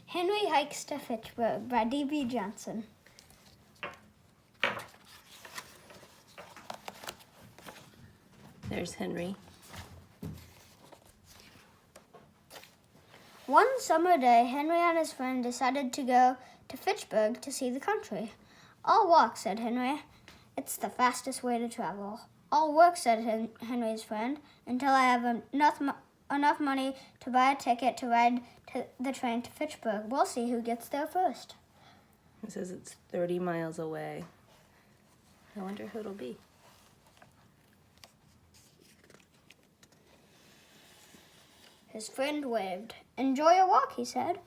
Henry Hikes to Fitchburg by D.B. Johnson. There's Henry. One summer day, Henry and his friend decided to go to Fitchburg to see the country. "I'll walk," said Henry. "It's the fastest way to travel." "I'll work," said Henry's friend, "until I have enough money to buy a ticket to ride to the train to Fitchburg. We'll see who gets there first." It says it's 30 miles away. I wonder who it'll be. His friend waved. "Enjoy your walk," he said.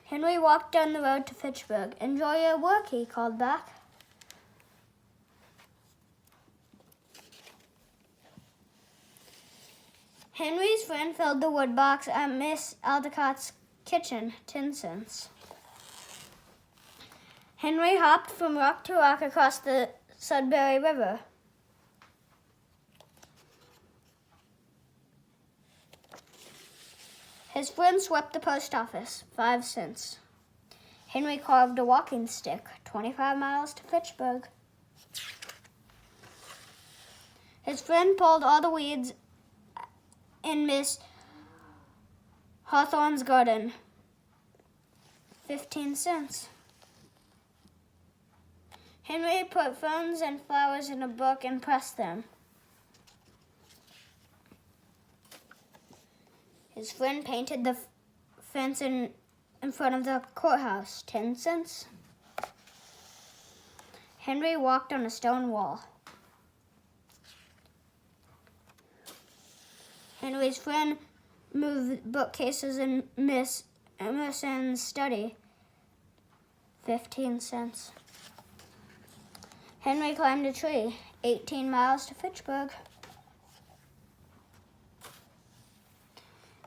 Henry walked down the road to Fitchburg. "Enjoy your work," he called back. Henry's friend filled the wood box at Miss Aldicott's kitchen, 10 cents. Henry hopped from rock to rock across the Sudbury River. His friend swept the post office, 5 cents. Henry carved a walking stick, 25 miles to Fitchburg. His friend pulled all the weeds in Miss Hawthorne's garden, 15 cents. Henry put ferns and flowers in a book and pressed them. His friend painted the fence in front of the courthouse, 10 cents. Henry walked on a stone wall. Henry's friend moved bookcases in Miss Emerson's study, 15 cents. Henry climbed a tree, 18 miles to Fitchburg.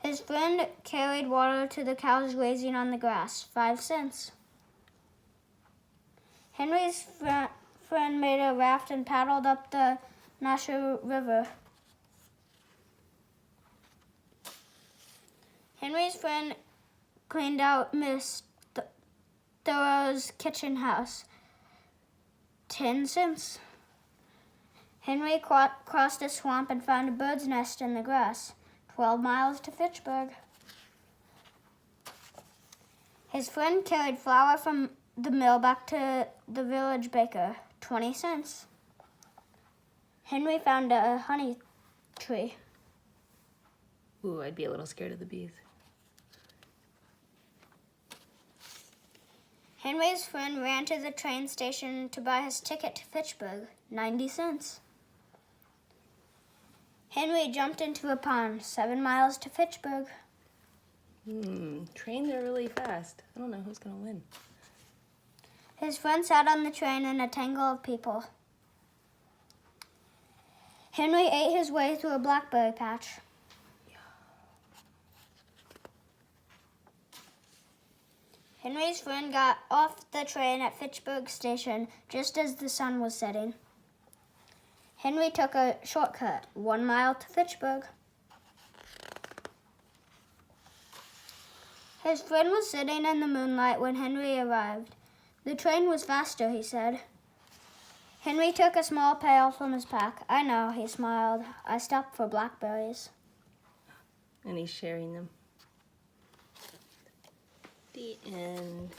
His friend carried water to the cows grazing on the grass, 5 cents. Henry's friend made a raft and paddled up the Nasha River. Henry's friend cleaned out Miss Thoreau's kitchen house, 10 cents. Henry crossed a swamp and found a bird's nest in the grass, 12 miles to Fitchburg. His friend carried flour from the mill back to the village baker, 20 cents. Henry found a honey tree. Ooh, I'd be a little scared of the bees. Henry's friend ran to the train station to buy his ticket to Fitchburg, 90 cents. Henry jumped into a pond, 7 miles to Fitchburg. Trains are really fast. I don't know who's going to win. His friend sat on the train in a tangle of people. Henry ate his way through a blackberry patch. Henry's friend got off the train at Fitchburg Station just as the sun was setting. Henry took a shortcut, 1 mile to Fitchburg. His friend was sitting in the moonlight when Henry arrived. "The train was faster," he said. Henry took a small pail from his pack. "I know," he smiled. "I stopped for blackberries." And he's sharing them. The end.